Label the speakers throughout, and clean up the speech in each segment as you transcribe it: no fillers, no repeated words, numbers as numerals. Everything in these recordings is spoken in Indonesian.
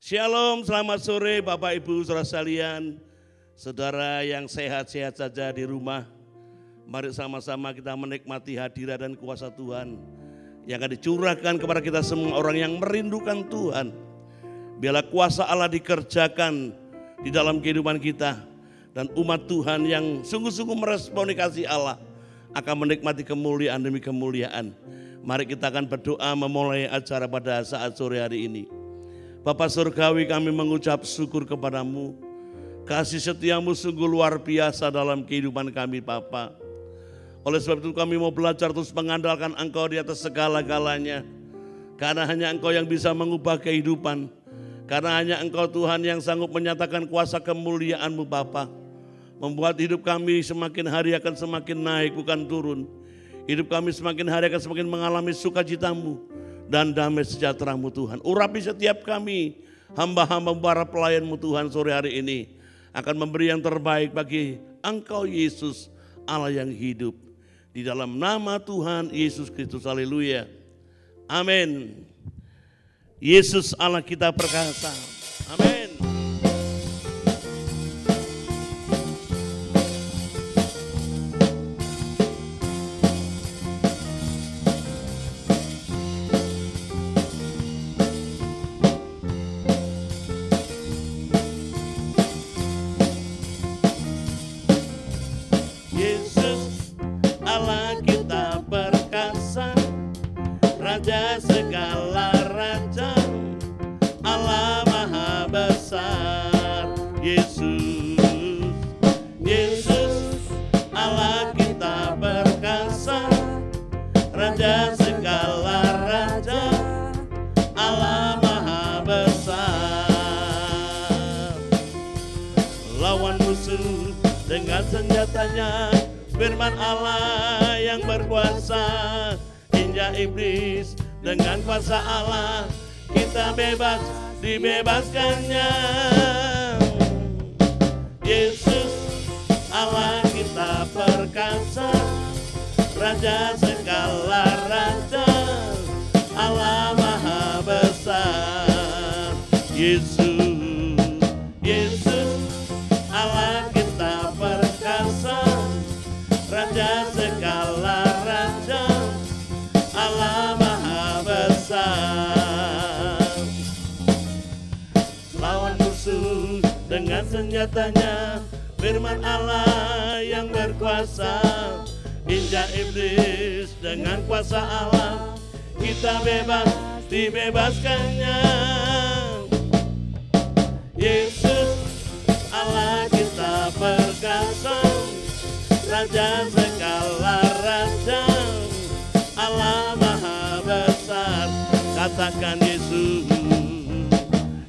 Speaker 1: Shalom, selamat sore Bapak Ibu saudara sekalian. Saudara yang sehat-sehat saja di rumah. Mari sama-sama kita menikmati hadirat dan kuasa Tuhan yang akan dicurahkan kepada kita semua orang yang merindukan Tuhan. Biarlah kuasa Allah dikerjakan di dalam kehidupan kita. Dan umat Tuhan yang sungguh-sungguh meresponi kasih Allah akan menikmati kemuliaan demi kemuliaan. Mari kita akan berdoa memulai acara pada saat sore hari ini. Bapa Surgawi, kami mengucap syukur kepadamu. Kasih setiamu sungguh luar biasa dalam kehidupan kami Bapa. Oleh sebab itu kami mau belajar terus mengandalkan Engkau di atas segala-galanya. Karena hanya Engkau yang bisa mengubah kehidupan. Karena hanya Engkau Tuhan yang sanggup menyatakan kuasa kemuliaan-Mu Bapa. Membuat hidup kami semakin hari akan semakin naik bukan turun. Hidup kami semakin hari akan semakin mengalami sukacita-Mu dan damai sejahtera-Mu Tuhan. Urapi setiap kami, hamba-hamba para pelayan-Mu Tuhan sore hari ini. Akan memberi yang terbaik bagi Engkau Yesus, Allah yang hidup. Di dalam nama Tuhan Yesus Kristus, haleluya. Amin. Yesus Allah kita perkasa. Amin.
Speaker 2: Raja segala raja, Allah Maha Besar. Yesus, Yesus, Allah kita perkasa. Raja segala raja, Allah Maha Besar. Lawan musuh dengan senjatanya, firman Allah yang berkuasa. Injak iblis dengan kuasa Allah, kita bebas dibebaskannya. Yesus Allah kita perkasa, Raja segala raja, Allah Maha Besar. Yesus, Yesus Allah kita perkasa, Raja segala raja, Allah Maha Besar. Lawan musuh dengan senjatanya, firman Allah yang berkuasa. Injak iblis dengan kuasa Allah, kita bebas dibebaskannya. Yesus Allah kita perkasa, Raja segala raja, Allah Maha Besar. Katakan Yesus,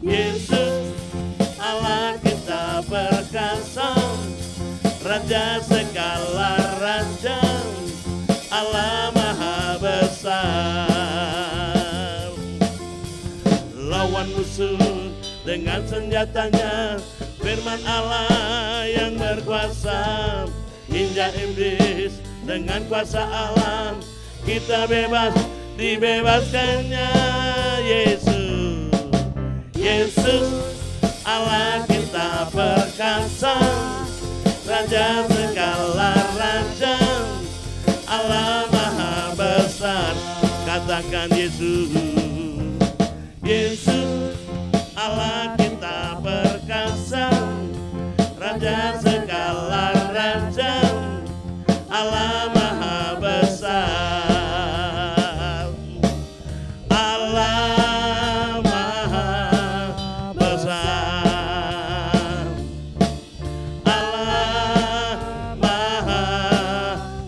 Speaker 2: Yesus Allah kita perkasa, Raja segala raja, Allah Maha Besar. Lawan musuh dengan senjatanya, firman Allah yang berkuasa. Injak iblis dengan kuasa Allah, kita bebas dibebaskannya. Yesus, Yesus Allah kita perkasa, Raja segala raja, Allah Maha Besar. Katakan Yesus, Yesus Allah kita perkasa, Raja segala raja, Allah Maha Besar. Allah Maha Besar. Allah Maha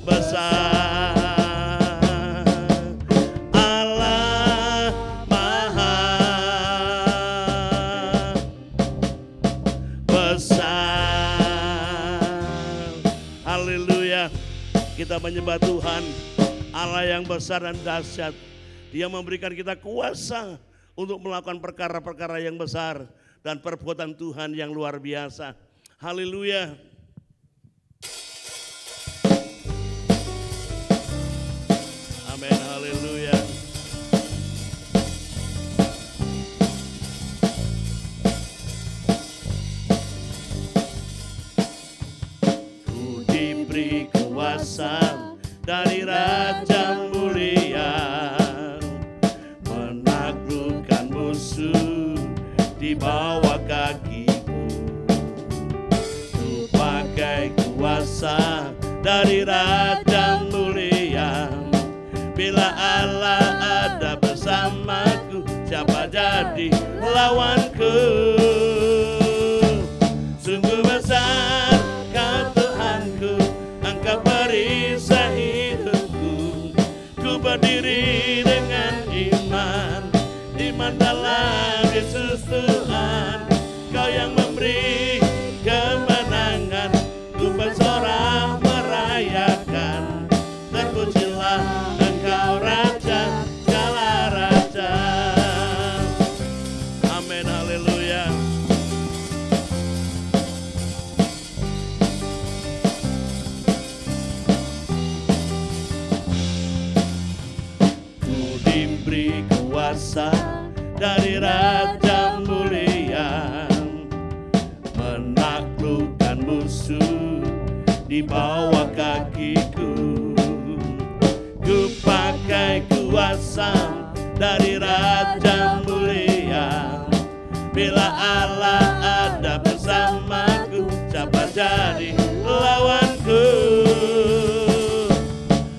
Speaker 2: Besar. Allah Maha Besar. Haleluya. Kita menyembah Tuhan, Allah yang besar dan dahsyat. Dia memberikan kita kuasa untuk melakukan perkara-perkara yang besar dan perbuatan Tuhan yang luar biasa. Haleluya. Amin, haleluya.
Speaker 1: di bawah kakiku. Ku pakai kuasa dari Raja mulia. Bila Allah ada bersamaku, siapa jadi lawanku? Sungguh besar Kau Tuhanku, Engkau perisai hidupku. Ku berdiri dengan iman dalam Yesus Tuhan. Kau yang memberi kemenangan, ku bersorak merayakan. Terpujilah Engkau Raja, segala raja. Amin, haleluya. Ku diberi kuasa dari Raja mulia, menaklukkan musuh di bawah kakiku. Ku pakai kuasa dari Raja mulia. Bila Allah ada bersamaku, siapa jadi lawanku?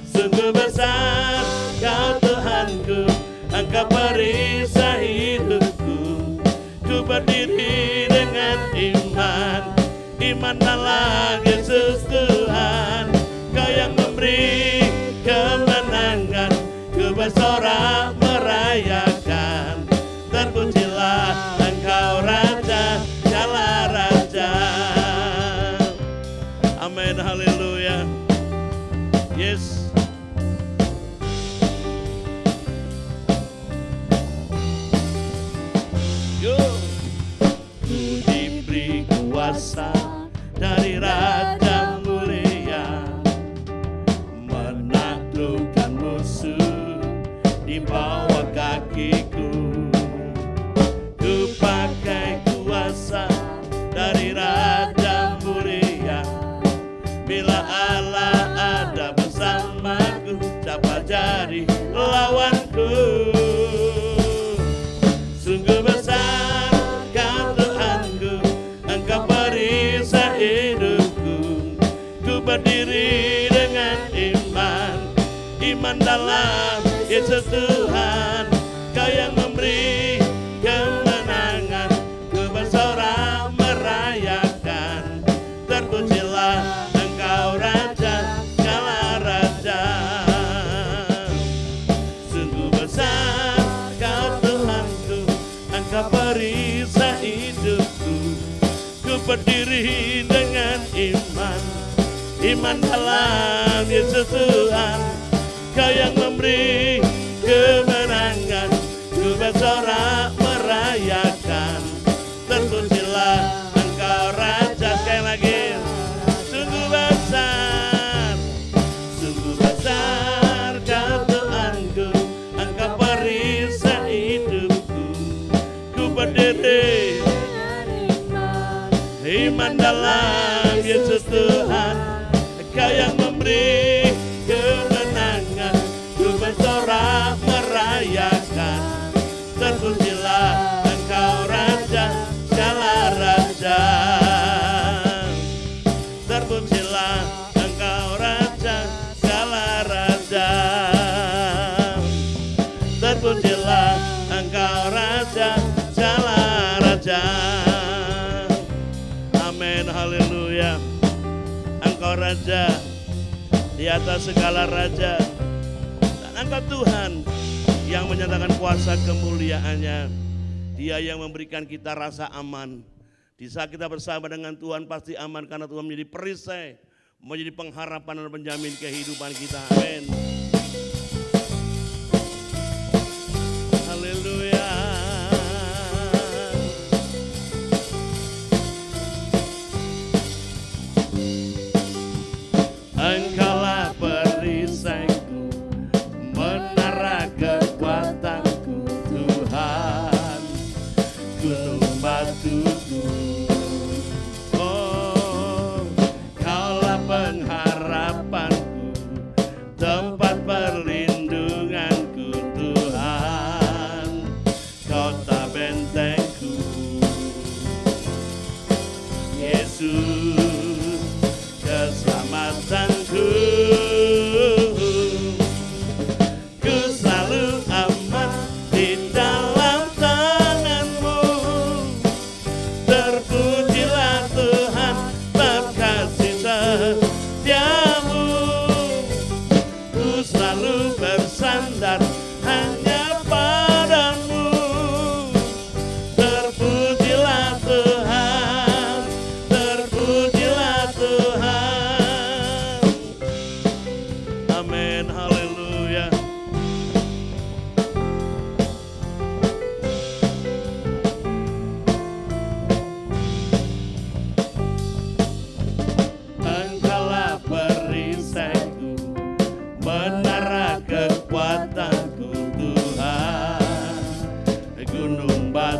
Speaker 1: Sungguh besar Kau Tuhanku, Engkau perisai hidupku. Ku berdiri dengan iman dalam Yesus Tuhan. Kau yang memberi kemenangan, ku bersorak merayakan. Terpujilah Engkau Raja, segala raja. Amin, haleluya. Yes. Ku diberi kuasa dari Raja mulia, menaklukkan musuh di bawah kakiku. Ku pakai kuasa dari Raja mulia. Bila Allah ada bersamaku, siapa jadi lawanku? Sungguh besar Kau Tuhanku, Engkau perisai hidupku. Ku berdiri dengan iman dalam Yesus Tuhan. Kau yang memberi kemenangan, ku bersorak merayakan. Terpujilah Engkau Raja, segala raja. Sungguh besar Kau Tuhanku, Engkau perisai hidupku. Ku berdiri dengan iman dalam Yesus Tuhan. Kau yang memberi kemenangan, ku bersorak merayakan. Terpujilah Engkau Raja. Sekali lagi, sungguh besar Kau Tuhanku, Engkau perisai hidupku. Ku berdiri iman dalam Yesus Tuhan. Kau yang memberi kemenangan, ku bersorak merayakan. Terpujilah Engkau Raja, segala raja. Terpujilah Engkau Raja, segala raja. Terpujilah Engkau Raja, segala raja. Amin, haleluya. Engkau Raja di atas segala raja, dan Engkau Tuhan yang menyatakan kuasa kemuliaannya. Dia yang memberikan kita rasa aman. Di saat kita bersama dengan Tuhan pasti aman, karena Tuhan menjadi perisai, menjadi pengharapan dan penjamin kehidupan kita. Amin. Haleluya. Engkaulah perisaiku, menara kekuatanku, Tuhan, gunung batuku. Oh, Kaulah pengharapanku, tempat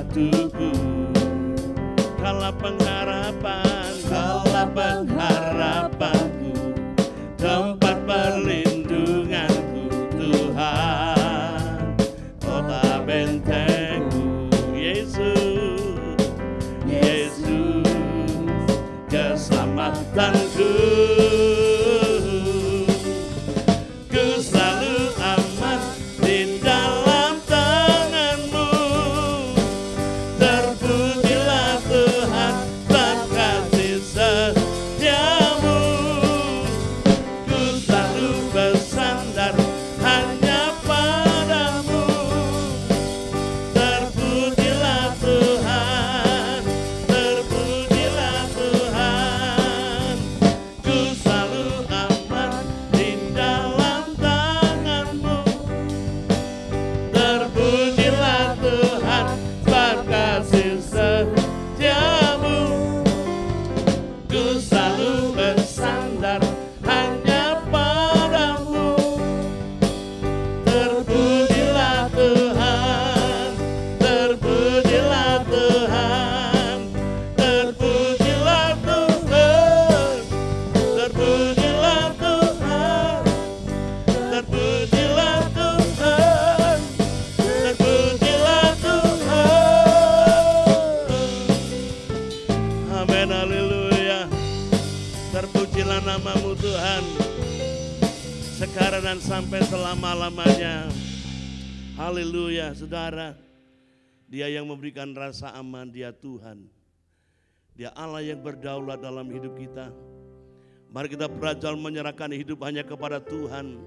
Speaker 1: waktuku, kaulah pengharapan, kaulah pengharapanku, tempat perlindunganku Tuhan, kota bentengku. Yesus, Yesus, keselamatanku. Ku selalu aman di dalam tangan-Mu. Terpujilah Tuhan, terkasih setiamu. Ku selalu bersandar hanya padamu. Terpujilah Tuhan, terpujilah Tuhan. Ku selalu aman di dalam tangan-Mu. Terpujilah Tuhan, terkasih setiamu. Ku selalu bersandar hanya padamu. Terpujilah Tuhan, terpujilah Tuhan, terpujilah Tuhan, terpujilah Tuhan, terpujilah Tuhan, terpujilah Tuhan. Amin, haleluya. Terpujilah nama-Mu Tuhan, sekarang dan sampai selama-lamanya. Haleluya, saudara. Dia yang memberikan rasa aman, Dia Tuhan. Dia Allah yang berdaulat dalam hidup kita. Mari kita belajar menyerahkan hidup hanya kepada Tuhan.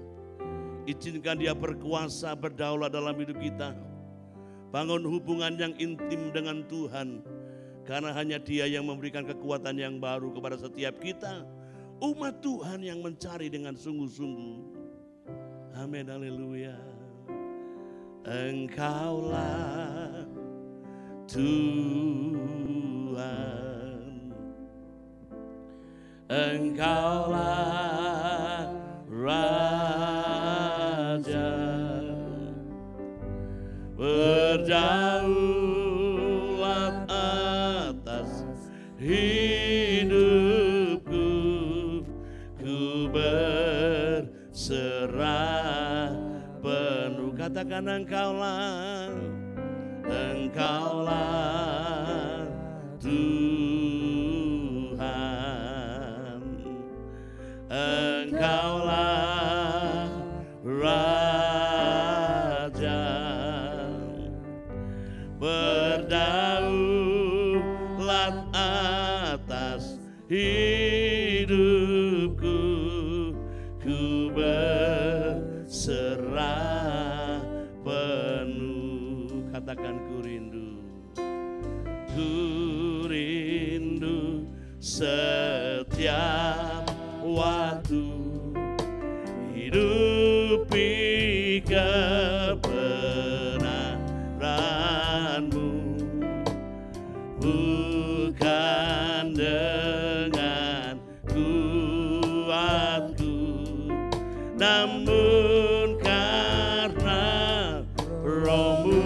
Speaker 1: Izinkan Dia berkuasa, berdaulat dalam hidup kita. Bangun hubungan yang intim dengan Tuhan. Karena hanya Dia yang memberikan kekuatan yang baru kepada setiap kita. Umat Tuhan yang mencari dengan sungguh-sungguh. Amin, haleluya. Engkaulah Tuhan, Engkaulah Raja, berdaulat atas hidupku, ku berserah penuh. Katakan Engkaulah, Engkaulah Tuhan, Engkaulah Raja, berdaulat atas hidupku, ku berserah penuh. Katakan ku rindu setiap waktu hidupi kebenaran-Mu, bukan dengan kuatku, namun karena Roh-Mu.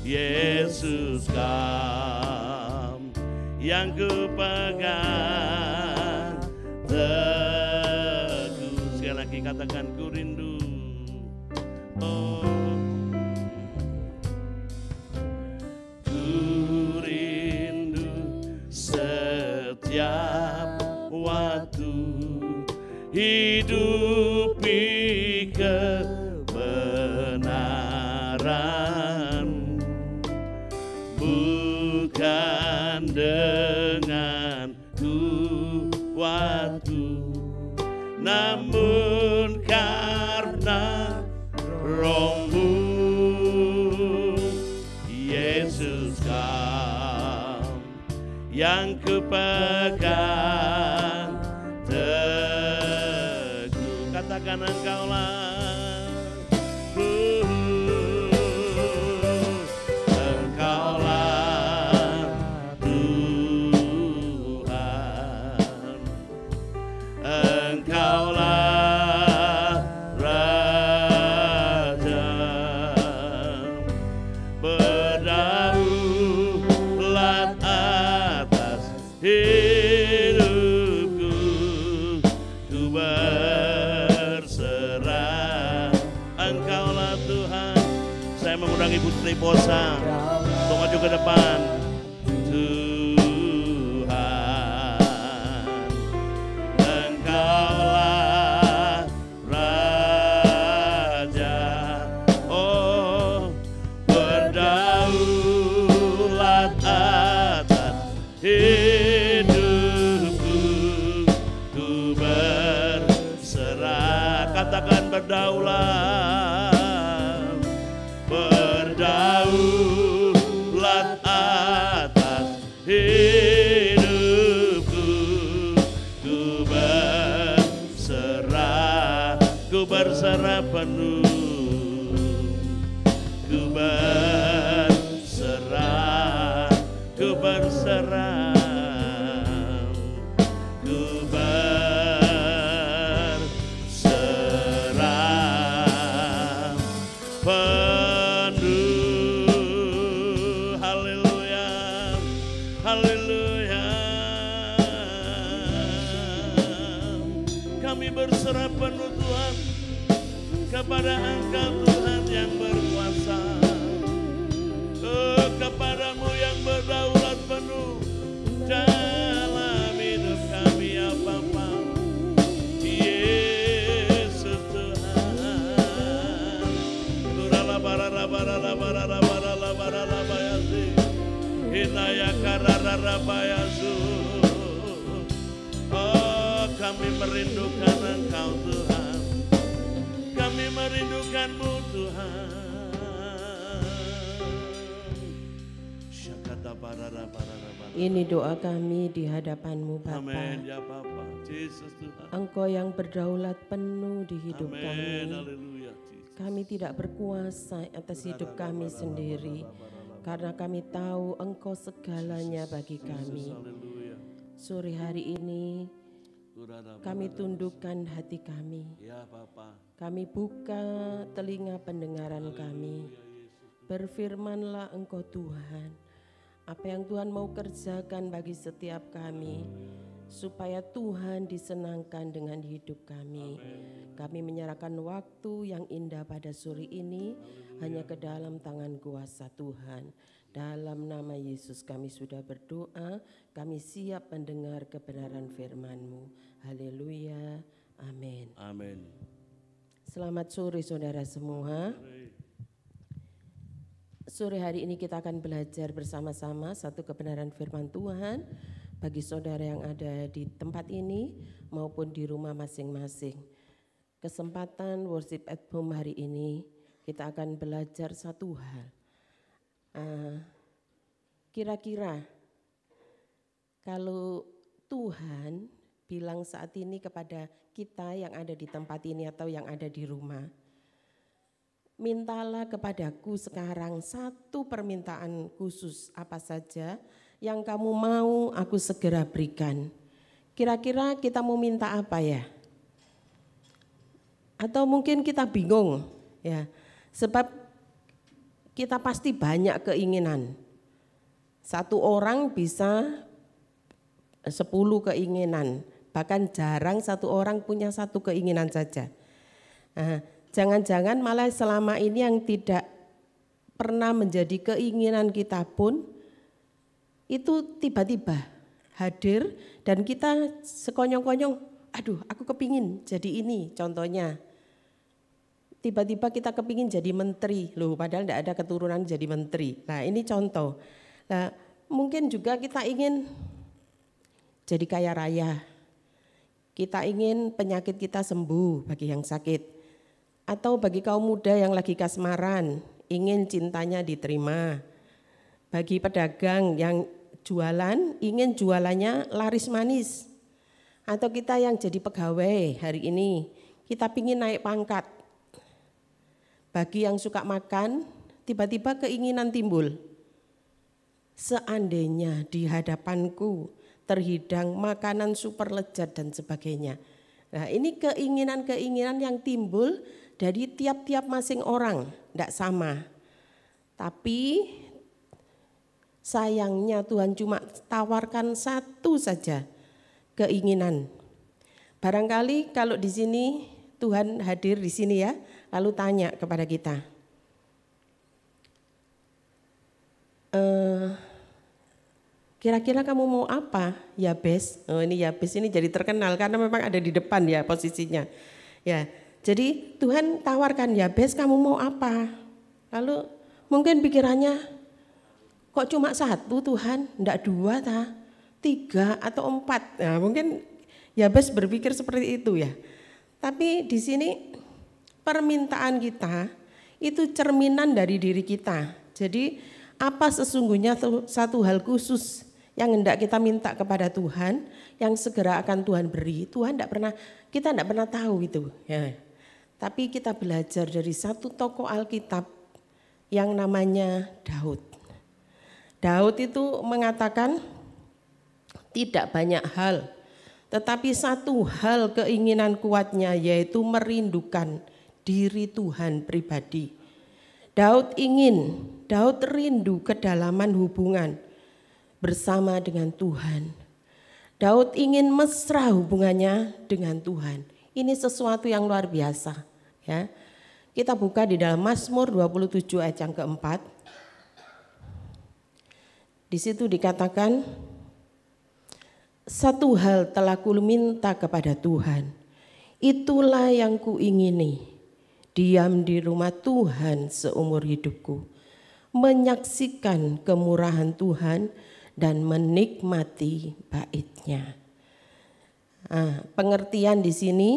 Speaker 1: Yesus kam yang ku pegang teguh. Sekali lagi katakan ku rindu. Oh, ku rindu setiap waktu hidupi kebenaran, bukan dengan kuatku, namun karena Roh-Mu. Yesus kam yang kupegang teguh. Katakan Engkaulah Engkaulah Raja, Saya mengundang Ibu Triposa untuk maju ke depan. Berdaulat, berdaulat atas hidupku, ku berserah penuh, ku berserah, ku berserah. Berserah penuh Tuhan kepada Engkau Tuhan yang berkuasa, kepadamu yang berdaulat penuh dalam hidup kami ya Bapa. Yesus Tuhan, Turala barara barara barara barara barara bayasi, Hinaya karara bayasu. Kami merindukan Engkau Tuhan, kami merindukan-Mu Tuhan.
Speaker 3: Ini doa kami di hadapan-Mu Bapa.
Speaker 1: Amin ya Bapa, Yesus Tuhan.
Speaker 3: Engkau yang berdaulat penuh di hidup
Speaker 1: Amin,
Speaker 3: kami.
Speaker 1: haleluya,
Speaker 3: Kami tidak berkuasa atas hidup kami sendiri, karena kami tahu Engkau segalanya bagi kami. Sore hari ini kami tundukkan hati kami.
Speaker 1: Ya Bapa.
Speaker 3: Kami buka telinga pendengaran kami. Berfirmanlah Engkau Tuhan. Apa yang Tuhan mau kerjakan bagi setiap kami, supaya Tuhan disenangkan dengan hidup kami. Kami menyerahkan waktu yang indah pada sore ini hanya ke dalam tangan kuasa Tuhan. Dalam nama Yesus kami sudah berdoa, kami siap mendengar kebenaran firman-Mu. Haleluya, amin.
Speaker 1: Amin.
Speaker 3: Selamat sore saudara semua. Sore hari ini kita akan belajar bersama-sama satu kebenaran firman Tuhan bagi saudara yang ada di tempat ini maupun di rumah masing-masing. Kesempatan worship at home hari ini kita akan belajar satu hal. Kira-kira kalau Tuhan bilang saat ini kepada kita yang ada di tempat ini atau yang ada di rumah, mintalah kepadaku sekarang satu permintaan khusus apa saja yang kamu mau aku segera berikan. Kira-kira kita mau minta apa ya? Atau mungkin kita bingung ya, sebab kita pasti banyak keinginan. Satu orang bisa 10 keinginan, bahkan jarang satu orang punya satu keinginan saja. Jangan-jangan malah selama ini yang tidak pernah menjadi keinginan kita pun itu tiba-tiba hadir dan kita sekonyong-konyong, aduh aku kepingin jadi ini contohnya. Tiba-tiba kita kepingin jadi menteri, loh padahal tidak ada keturunan jadi menteri. Nah ini contoh. Nah mungkin juga kita ingin jadi kaya raya. Kita ingin penyakit kita sembuh bagi yang sakit. Atau bagi kaum muda yang lagi kasmaran, ingin cintanya diterima. Bagi pedagang yang jualan, ingin jualannya laris manis. Atau kita yang jadi pegawai hari ini, kita ingin naik pangkat. Bagi yang suka makan, tiba-tiba keinginan timbul. Seandainya di hadapanku terhidang makanan super lezat dan sebagainya. Nah ini keinginan-keinginan yang timbul dari tiap-tiap masing orang, tidak sama. Tapi sayangnya Tuhan cuma tawarkan satu saja keinginan. Barangkali kalau di sini Tuhan hadir di sini ya, lalu tanya kepada kita. kira-kira kamu mau apa Yabes? Oh ini Yabes ini jadi terkenal karena memang ada di depan ya posisinya. Ya, jadi Tuhan tawarkan Yabes kamu mau apa? Lalu mungkin pikirannya kok cuma satu Tuhan, enggak dua ta, 3 atau 4. Nah mungkin Yabes berpikir seperti itu ya. Tapi di sini permintaan kita itu cerminan dari diri kita. Jadi apa sesungguhnya satu hal khusus yang hendak kita minta kepada Tuhan, yang segera akan Tuhan beri. Kita tidak pernah tahu itu. Ya. Tapi kita belajar dari satu tokoh Alkitab yang namanya Daud. Daud itu mengatakan tidak banyak hal, tetapi satu hal keinginan kuatnya yaitu merindukan diri Tuhan pribadi. Daud rindu kedalaman hubungan bersama dengan Tuhan. Daud ingin mesra hubungannya dengan Tuhan. Ini sesuatu yang luar biasa. Ya. Kita buka di dalam Mazmur 27 ayat yang keempat. Di situ dikatakan, satu hal telah ku minta kepada Tuhan, itulah yang kuingini, diam di rumah Tuhan seumur hidupku, menyaksikan kemurahan Tuhan dan menikmati bait-Nya. Pengertian di sini,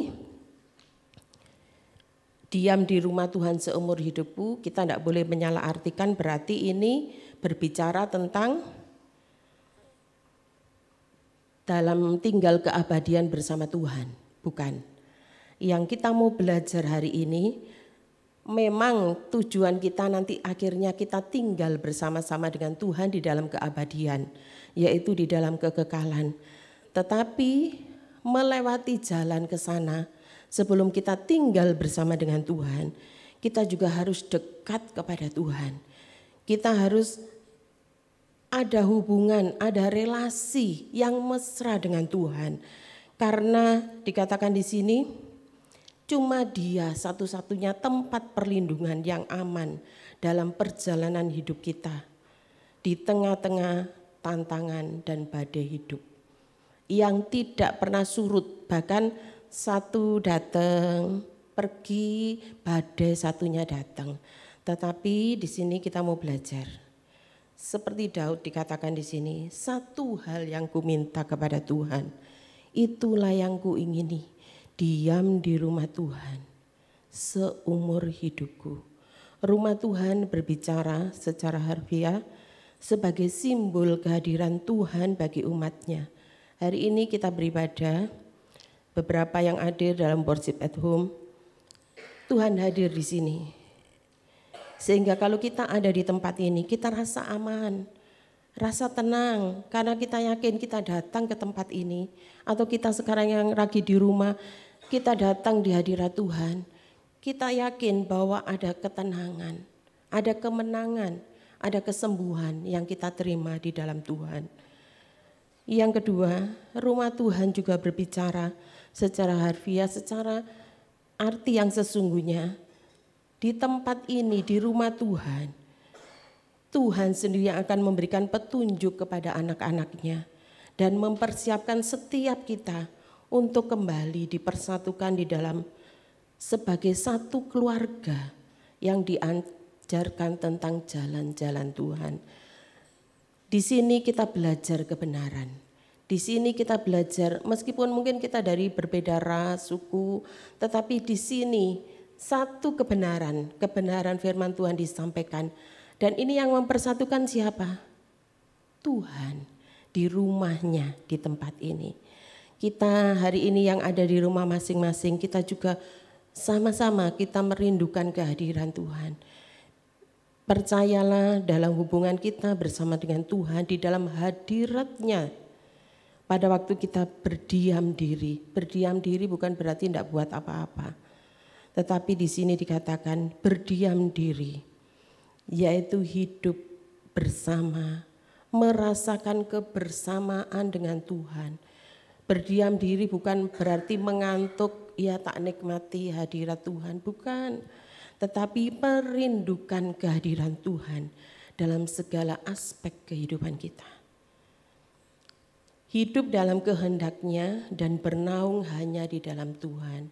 Speaker 3: diam di rumah Tuhan seumur hidupku, kita tidak boleh menyalahartikan berarti ini berbicara tentang dalam tinggal keabadian bersama Tuhan, bukan. Yang kita mau belajar hari ini, memang tujuan kita nanti akhirnya kita tinggal bersama-sama dengan Tuhan di dalam keabadian, yaitu di dalam kekekalan. Tetapi melewati jalan ke sana, sebelum kita tinggal bersama dengan Tuhan, kita juga harus dekat kepada Tuhan. Kita harus ada hubungan, ada relasi yang mesra dengan Tuhan. Karena dikatakan di sini, cuma Dia satu-satunya tempat perlindungan yang aman dalam perjalanan hidup kita. Di tengah-tengah tantangan dan badai hidup. Yang tidak pernah surut, bahkan satu datang, pergi, badai satunya datang. Tetapi di sini kita mau belajar. Seperti Daud dikatakan di sini, satu hal yang ku minta kepada Tuhan, itulah yang ku ingini, diam di rumah Tuhan seumur hidupku. Rumah Tuhan berbicara secara harfiah sebagai simbol kehadiran Tuhan bagi umatnya. Hari ini kita beribadah, beberapa yang hadir dalam worship at home, Tuhan hadir di sini. Sehingga kalau kita ada di tempat ini, kita rasa aman, rasa tenang. Karena kita yakin kita datang ke tempat ini. Atau kita sekarang yang lagi di rumah, kita datang di hadirat Tuhan. Kita yakin bahwa ada ketenangan, ada kemenangan, ada kesembuhan yang kita terima di dalam Tuhan. Yang kedua, rumah Tuhan juga berbicara secara harfiah, secara arti yang sesungguhnya. Di tempat ini, di rumah Tuhan, Tuhan sendiri yang akan memberikan petunjuk kepada anak-anak-Nya dan mempersiapkan setiap kita untuk kembali dipersatukan di dalam sebagai satu keluarga yang diajarkan tentang jalan-jalan Tuhan. Di sini kita belajar kebenaran. Di sini kita belajar, meskipun mungkin kita dari berbeda ras, suku, tetapi di sini satu kebenaran firman Tuhan disampaikan. Dan ini yang mempersatukan siapa? Tuhan di rumahnya di tempat ini. Kita hari ini yang ada di rumah masing-masing, kita juga sama-sama kita merindukan kehadiran Tuhan. Percayalah dalam hubungan kita bersama dengan Tuhan di dalam hadirat-Nya. Pada waktu kita berdiam diri bukan berarti tidak buat apa-apa. Tetapi di sini dikatakan berdiam diri, yaitu hidup bersama, merasakan kebersamaan dengan Tuhan. Berdiam diri bukan berarti mengantuk, ya tak nikmati hadirat Tuhan, bukan. Tetapi merindukan kehadiran Tuhan dalam segala aspek kehidupan kita. hidup dalam kehendak-Nya dan bernaung hanya di dalam Tuhan.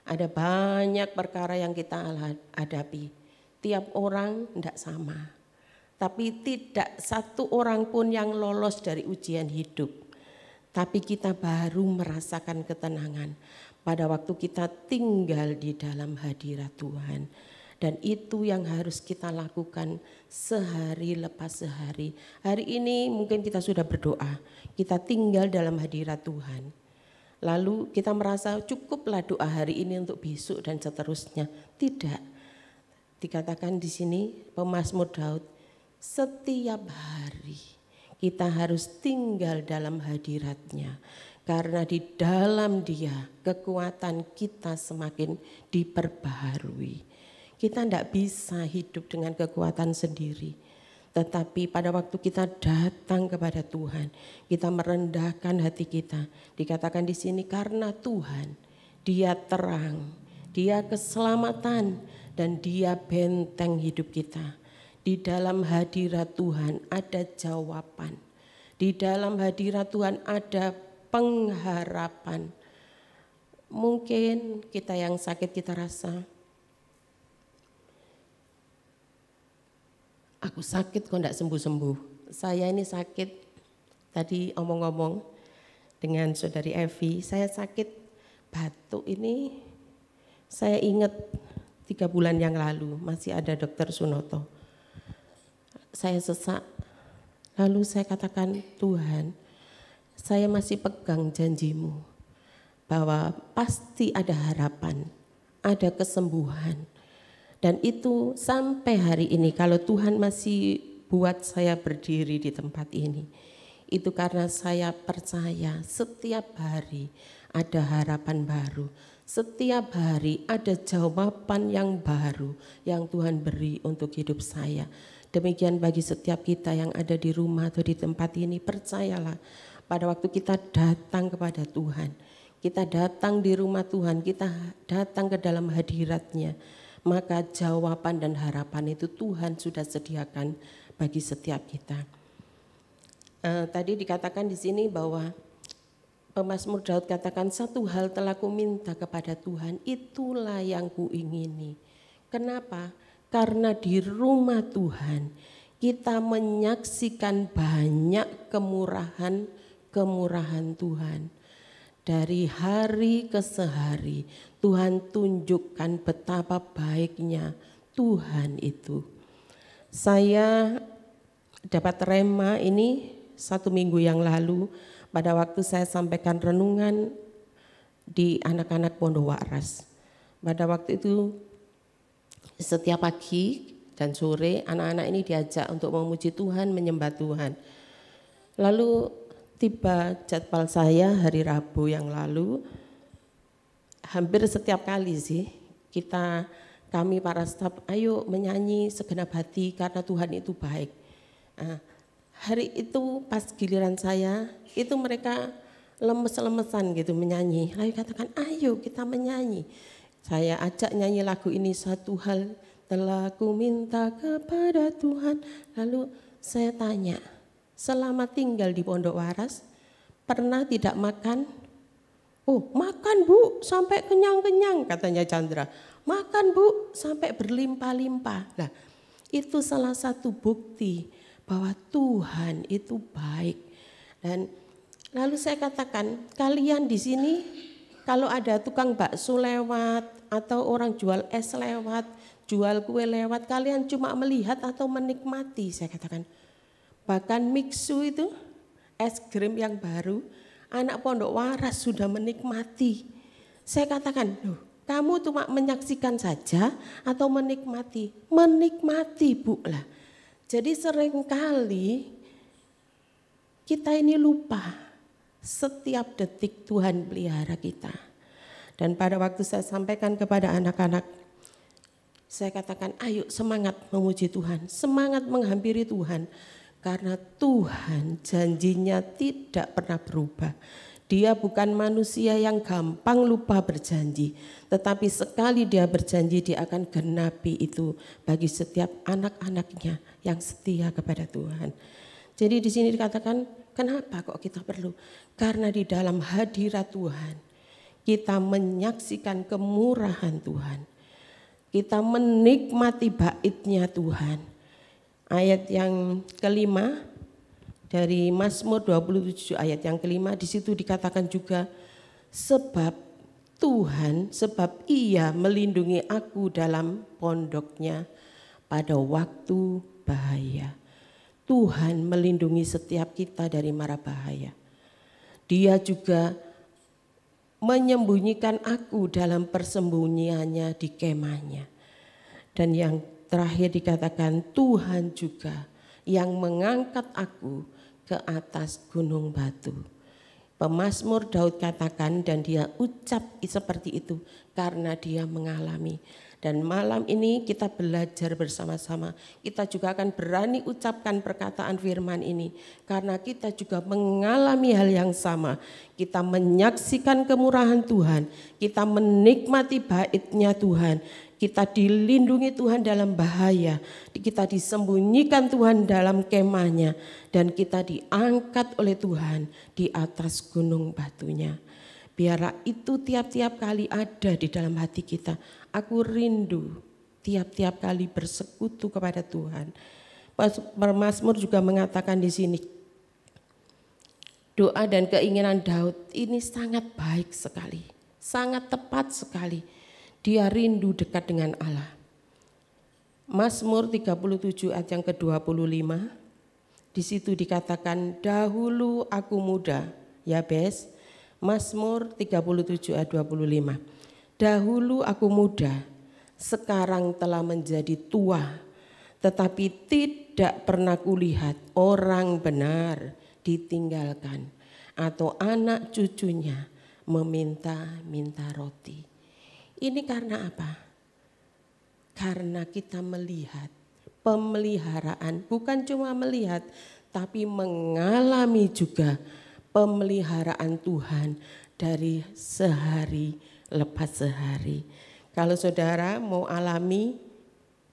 Speaker 3: Ada banyak perkara yang kita hadapi. Tiap orang tidak sama. Tapi tidak satu orang pun yang lolos dari ujian hidup. Tapi kita baru merasakan ketenangan pada waktu kita tinggal di dalam hadirat Tuhan. Dan itu yang harus kita lakukan sehari lepas sehari. Hari ini mungkin kita sudah berdoa, kita tinggal dalam hadirat Tuhan. Lalu kita merasa cukuplah doa hari ini untuk besok dan seterusnya. Tidak. Dikatakan di sini pemazmur Daud, setiap hari kita harus tinggal dalam hadirat-Nya. Karena di dalam Dia kekuatan kita semakin diperbaharui. Kita tidak bisa hidup dengan kekuatan sendiri. Tetapi pada waktu kita datang kepada Tuhan, kita merendahkan hati kita. Dikatakan di sini karena Tuhan, Dia terang, Dia keselamatan, dan Dia benteng hidup kita. Di dalam hadirat Tuhan ada jawaban. Di dalam hadirat Tuhan ada pengharapan. Mungkin kita yang sakit kita rasa, aku sakit kok enggak sembuh-sembuh. Saya ini sakit, tadi omong-omong dengan saudari Evi, saya sakit batuk ini, saya ingat 3 bulan yang lalu masih ada dokter Sunoto. Saya sesak, lalu saya katakan, Tuhan, saya masih pegang janji-Mu bahwa pasti ada harapan, ada kesembuhan. Dan itu sampai hari ini kalau Tuhan masih buat saya berdiri di tempat ini. Itu karena saya percaya setiap hari ada harapan baru. Setiap hari ada jawaban yang baru yang Tuhan beri untuk hidup saya. Demikian bagi setiap kita yang ada di rumah atau di tempat ini, percayalah pada waktu kita datang kepada Tuhan. Kita datang di rumah Tuhan, kita datang ke dalam hadirat-Nya. Maka jawaban dan harapan itu Tuhan sudah sediakan bagi setiap kita. Tadi dikatakan di sini bahwa pemazmur Daud katakan, satu hal telah kuminta kepada Tuhan, itulah yang kuingini. Kenapa? Karena di rumah Tuhan kita menyaksikan banyak kemurahan Tuhan. Dari hari ke sehari Tuhan tunjukkan betapa baiknya Tuhan itu. Saya dapat rema ini 1 minggu yang lalu pada waktu saya sampaikan renungan di anak-anak Pondok Waras. Pada waktu itu setiap pagi dan sore anak-anak ini diajak untuk memuji Tuhan, menyembah Tuhan. Lalu tiba jadwal saya hari Rabu yang lalu, hampir setiap kali sih kami para staf, ayo menyanyi segenap hati karena Tuhan itu baik. Hari itu pas giliran saya, itu mereka lemes-lemesan gitu menyanyi. Lalu katakan, ayo kita menyanyi. Saya ajak nyanyi lagu ini, satu hal telah ku minta kepada Tuhan. Lalu saya tanya, selama tinggal di Pondok Waras, pernah tidak makan? Oh, makan Bu, sampai kenyang-kenyang katanya Chandra. Makan Bu, sampai berlimpah-limpah. Nah, itu salah satu bukti bahwa Tuhan itu baik. Dan lalu saya katakan, kalian di sini kalau ada tukang bakso lewat atau orang jual es lewat, jual kue lewat, kalian cuma melihat atau menikmati, saya katakan. Bahkan Mixu itu, es krim yang baru, anak Pondok Waras sudah menikmati. Saya katakan, loh, kamu cuma menyaksikan saja atau menikmati? Menikmati Bu lah. Jadi seringkali kita ini lupa setiap detik Tuhan pelihara kita. Dan pada waktu saya sampaikan kepada anak-anak, saya katakan ayo semangat memuji Tuhan, semangat menghampiri Tuhan. Karena Tuhan janjinya tidak pernah berubah. Dia bukan manusia yang gampang lupa berjanji. Tetapi sekali dia berjanji dia akan genapi itu bagi setiap anak-anaknya yang setia kepada Tuhan. Jadi di sini dikatakan Kenapa kok kita perlu? Karena di dalam hadirat Tuhan kita menyaksikan kemurahan Tuhan. Kita menikmati bait-Nya Tuhan. Ayat yang kelima dari Mazmur 27 ayat yang kelima, di situ dikatakan juga, sebab Tuhan, sebab Ia melindungi aku dalam pondok-Nya pada waktu bahaya. Tuhan melindungi setiap kita dari mara bahaya. Dia juga menyembunyikan aku dalam persembunyiannya di kemahnya. Dan yang terakhir dikatakan, Tuhan juga yang mengangkat aku ke atas gunung batu. Pemazmur Daud katakan, dan dia ucap seperti itu karena dia mengalami. Dan malam ini kita belajar bersama-sama. Kita juga akan berani ucapkan perkataan firman ini. Karena kita juga mengalami hal yang sama. Kita menyaksikan kemurahan Tuhan. Kita menikmati bait-Nya Tuhan. Kita dilindungi Tuhan dalam bahaya. Kita disembunyikan Tuhan dalam kemahnya. Dan kita diangkat oleh Tuhan di atas gunung batunya. Biarlah itu tiap-tiap kali ada di dalam hati kita. Aku rindu tiap-tiap kali bersekutu kepada Tuhan. Mazmur juga mengatakan di sini, doa dan keinginan Daud ini sangat baik sekali, sangat tepat sekali. Dia rindu dekat dengan Allah. Mazmur 37 ayat yang ke-25, di situ dikatakan, dahulu aku muda, Yabes. Mazmur 37 ayat 25. Dahulu aku muda, sekarang telah menjadi tua, tetapi tidak pernah kulihat orang benar ditinggalkan atau anak cucunya meminta-minta roti. Ini karena apa? Karena kita melihat pemeliharaan, bukan cuma melihat, tapi mengalami juga pemeliharaan Tuhan dari sehari lepas sehari. Kalau saudara mau alami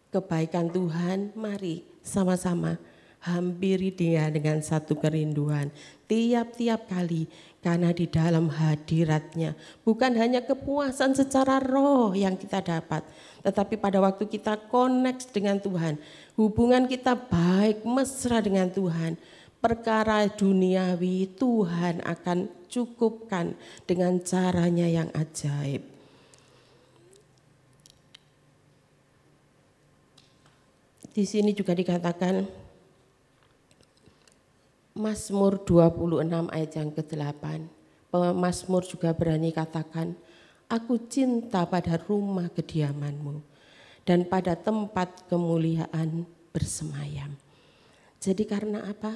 Speaker 3: kebaikan Tuhan, mari sama-sama hampiri Dia dengan satu kerinduan. Tiap-tiap kali, karena di dalam hadirat-Nya bukan hanya kepuasan secara roh yang kita dapat, tetapi pada waktu kita connect dengan Tuhan, hubungan kita baik, mesra dengan Tuhan, perkara duniawi Tuhan akan cukupkan dengan caranya yang ajaib. Di sini juga dikatakan Mazmur 26 ayat yang ke-8. Mazmur juga berani katakan, aku cinta pada rumah kediaman-Mu dan pada tempat kemuliaan bersemayam. Jadi karena apa?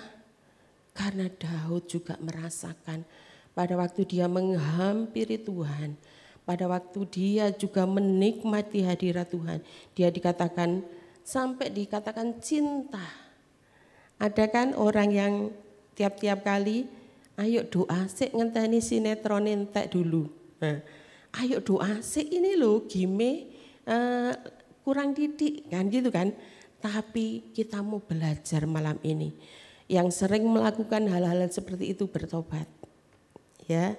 Speaker 3: Karena Daud juga merasakan pada waktu dia menghampiri Tuhan, pada waktu dia juga menikmati hadirat Tuhan, dia dikatakan sampai dikatakan cinta. Ada kan orang yang tiap-tiap kali, ayo doa sik ngenteni sinetron entek dulu. Nah, ayo doa sik ini loh gime kurang didik kan gitu kan. Tapi kita mau belajar malam ini. Yang sering melakukan hal-hal seperti itu bertobat. Ya,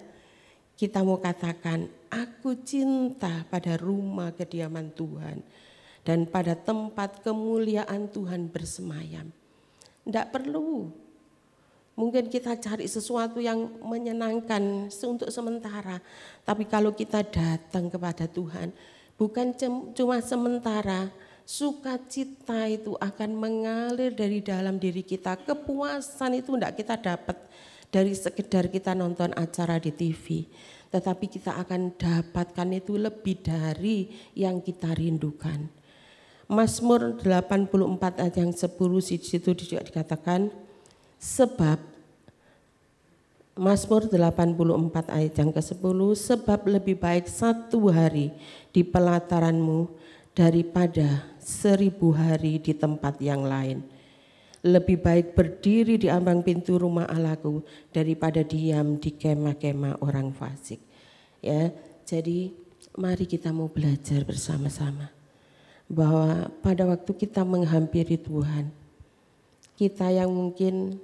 Speaker 3: kita mau katakan, aku cinta pada rumah kediaman Tuhan dan pada tempat kemuliaan Tuhan bersemayam. Tidak perlu. Mungkin kita cari sesuatu yang menyenangkan untuk sementara. Tapi kalau kita datang kepada Tuhan, bukan cuma sementara, sukacita itu akan mengalir dari dalam diri kita. Kepuasan itu tidak kita dapat dari sekedar kita nonton acara di TV. Tetapi kita akan dapatkan itu lebih dari yang kita rindukan. Mazmur 84 ayat yang 10 di situ juga dikatakan, sebab Mazmur 84 ayat yang ke-10, sebab lebih baik satu hari di pelataran-Mu daripada 1000 hari di tempat yang lain. Lebih baik berdiri di ambang pintu rumah Allahku daripada diam di kemah-kemah orang fasik. Ya, jadi mari kita mau belajar bersama-sama bahwa pada waktu kita menghampiri Tuhan, kita yang mungkin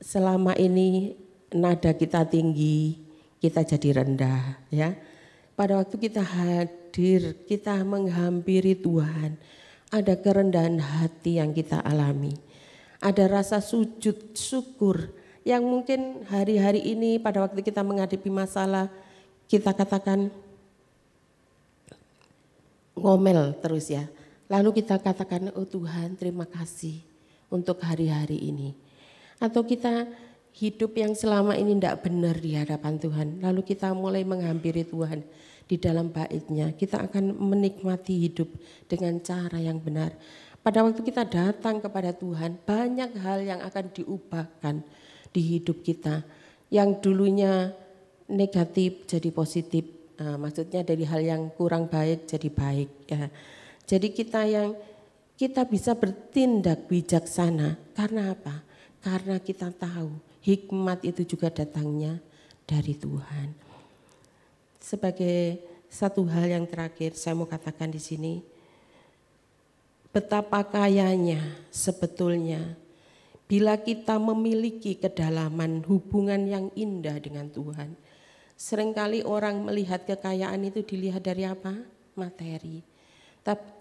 Speaker 3: selama ini nada kita tinggi, kita jadi rendah ya. Pada waktu kita hadir, kita menghampiri Tuhan, ada kerendahan hati yang kita alami. Ada rasa sujud syukur yang mungkin hari-hari ini pada waktu kita menghadapi masalah, kita katakan ngomel terus ya. Lalu kita katakan, oh Tuhan terima kasih untuk hari-hari ini. Atau kita hidup yang selama ini tidak benar di hadapan Tuhan. Lalu kita mulai menghampiri Tuhan di dalam bait-Nya. Kita akan menikmati hidup dengan cara yang benar. Pada waktu kita datang kepada Tuhan, banyak hal yang akan diubahkan di hidup kita. Yang dulunya negatif jadi positif. Maksudnya dari hal yang kurang baik jadi baik. Ya. Jadi kita bisa bertindak bijaksana. Karena apa? Karena kita tahu hikmat itu juga datangnya dari Tuhan. Sebagai satu hal yang terakhir saya mau katakan di sini, betapa kayanya sebetulnya bila kita memiliki kedalaman hubungan yang indah dengan Tuhan. Seringkali orang melihat kekayaan itu dilihat dari apa? Materi.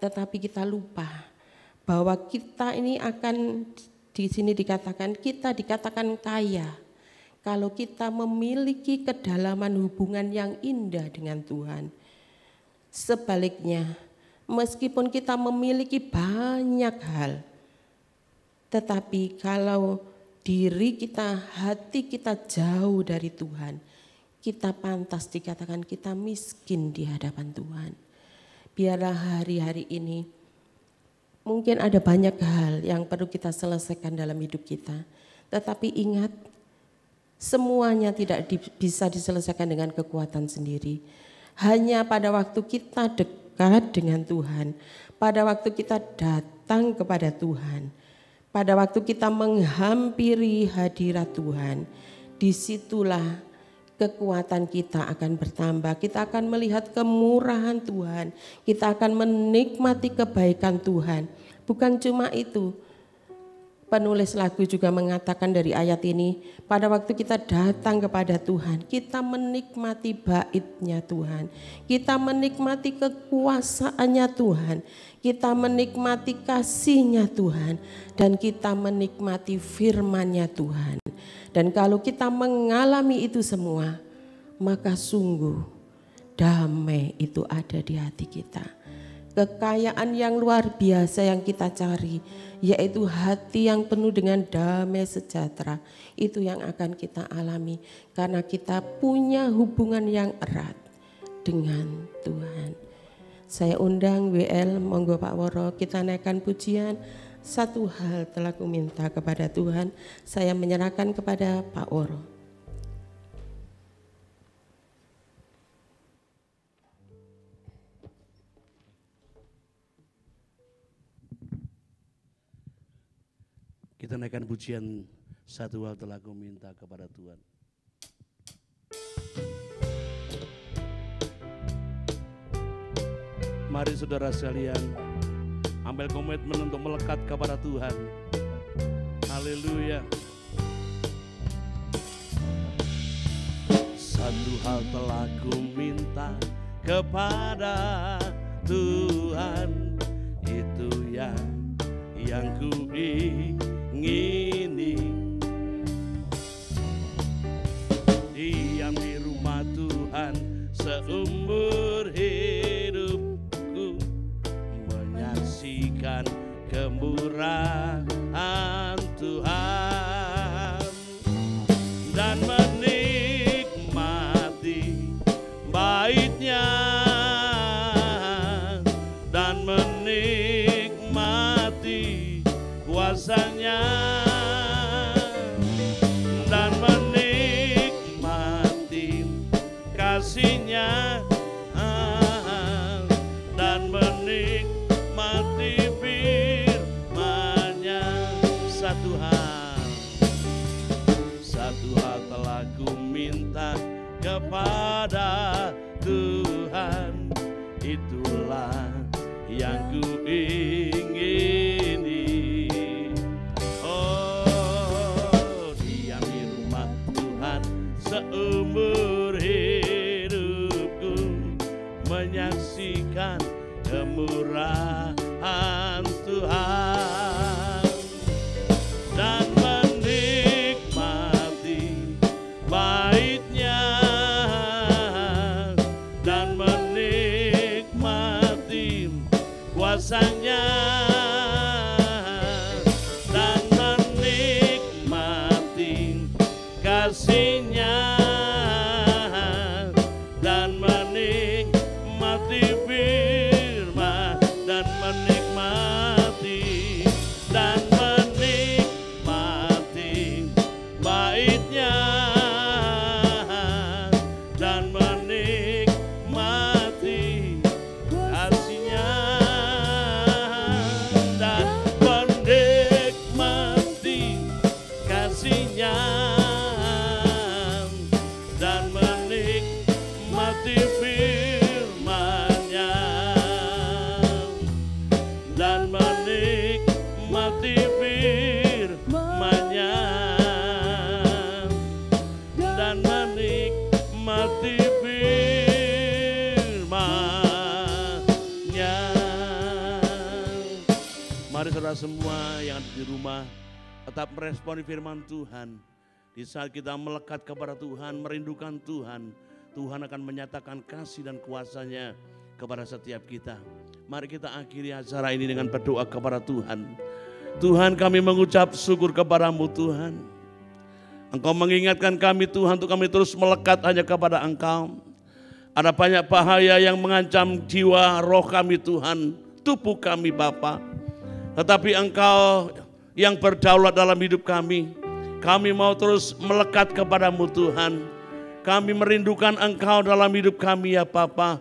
Speaker 3: Tetapi kita lupa bahwa kita ini akan, di sini dikatakan kita dikatakan kaya kalau kita memiliki kedalaman hubungan yang indah dengan Tuhan. Sebaliknya, meskipun kita memiliki banyak hal, tetapi kalau diri kita, hati kita jauh dari Tuhan, kita pantas dikatakan kita miskin di hadapan Tuhan. Biarlah hari-hari ini mungkin ada banyak hal yang perlu kita selesaikan dalam hidup kita. Tetapi ingat, semuanya tidak bisa diselesaikan dengan kekuatan sendiri. Hanya pada waktu kita dekat dengan Tuhan, pada waktu kita datang kepada Tuhan, pada waktu kita menghampiri hadirat Tuhan, disitulah kekuatan kita akan bertambah. Kita akan melihat kemurahan Tuhan, kita akan menikmati kebaikan Tuhan. Bukan cuma itu, penulis lagu juga mengatakan dari ayat ini, pada waktu kita datang kepada Tuhan, kita menikmati bait-Nya Tuhan, kita menikmati kekuasaannya Tuhan, kita menikmati kasih-Nya Tuhan, dan kita menikmati firman-Nya Tuhan. Dan kalau kita mengalami itu semua, maka sungguh damai itu ada di hati kita. Kekayaan yang luar biasa yang kita cari, yaitu hati yang penuh dengan damai sejahtera, itu yang akan kita alami karena kita punya hubungan yang erat dengan Tuhan. Saya undang WL, monggo Pak Woro, kita naikkan pujian. Satu hal telah kuminta kepada Tuhan, saya menyerahkan kepada Pak Woro.
Speaker 1: Kita naikkan pujian, satu hal telah kuminta kepada Tuhan. Mari saudara sekalian, ambil komitmen untuk melekat kepada Tuhan. Haleluya. Satu hal telah ku minta kepada Tuhan, itu yang ku ingini, diam di rumah Tuhan seumur hidupku, menyaksikan kemurahan Tuhan dan menikmati bait-Nya dan menikmati kuasa-Nya dan menikmati kasih-Nya dan menikmati firman-Nya. Satu hal telah ku minta kepada Tuhan, itulah yang ku ingini. Oh, diam kasih-Nya dan menikmati firman dan menikmati baitnya dan menikmati kasih-Nya dan menikmati kasih-Nya dan menikmati firman-Nya dan menikmati firman-Nya dan menikmati firman-Nya. Mari saudara semua yang ada di rumah tetap meresponi firman Tuhan. Di saat kita melekat kepada Tuhan, merindukan Tuhan, Tuhan akan menyatakan kasih dan kuasa-Nya kepada setiap kita. Mari kita akhiri acara ini dengan berdoa kepada Tuhan. Tuhan, kami mengucap syukur kepada-Mu Tuhan. Engkau mengingatkan kami Tuhan untuk kami terus melekat hanya kepada Engkau. Ada banyak bahaya yang mengancam jiwa roh kami Tuhan, tubuh kami Bapa. Tetapi Engkau yang berdaulat dalam hidup kami. Kami mau terus melekat kepada-Mu Tuhan. Kami merindukan Engkau dalam hidup kami ya Bapa.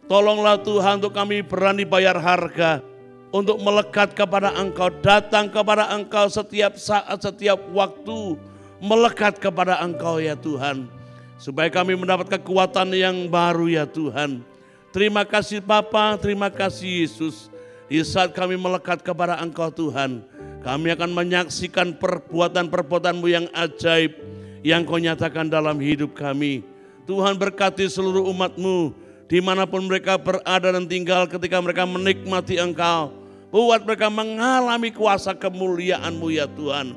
Speaker 1: Tolonglah Tuhan untuk kami berani bayar harga. Untuk melekat kepada Engkau, datang kepada Engkau setiap saat, setiap waktu. Melekat kepada Engkau ya Tuhan. Supaya kami mendapat kekuatan yang baru ya Tuhan. Terima kasih Bapa, terima kasih Yesus. Di saat kami melekat kepada Engkau Tuhan, kami akan menyaksikan perbuatan-perbuatan-Mu yang ajaib yang Kau nyatakan dalam hidup kami. Tuhan berkati seluruh umat-Mu dimanapun mereka berada dan tinggal ketika mereka menikmati Engkau. Buat mereka mengalami kuasa kemuliaan-Mu ya Tuhan.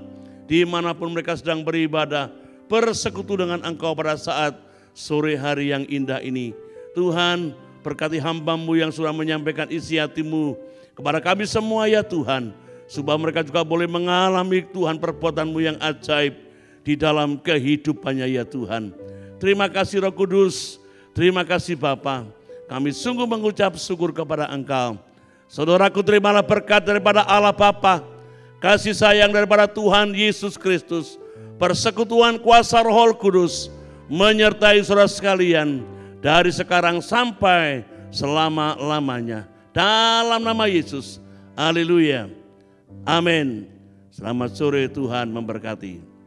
Speaker 1: Dimanapun mereka sedang beribadah, bersekutu dengan Engkau pada saat sore hari yang indah ini. Tuhan, berkati hamba-Mu yang sudah menyampaikan isi hati-Mu kepada kami semua ya Tuhan. Supaya mereka juga boleh mengalami Tuhan perbuatan-Mu yang ajaib di dalam kehidupannya ya Tuhan. Terima kasih Roh Kudus, terima kasih Bapa. Kami sungguh mengucap syukur kepada Engkau. Saudaraku, terimalah berkat daripada Allah Bapa, kasih sayang daripada Tuhan Yesus Kristus, persekutuan kuasa Roh Kudus menyertai saudara sekalian dari sekarang sampai selama-lamanya. Dalam nama Yesus, haleluya. Amin. Selamat sore, Tuhan memberkati.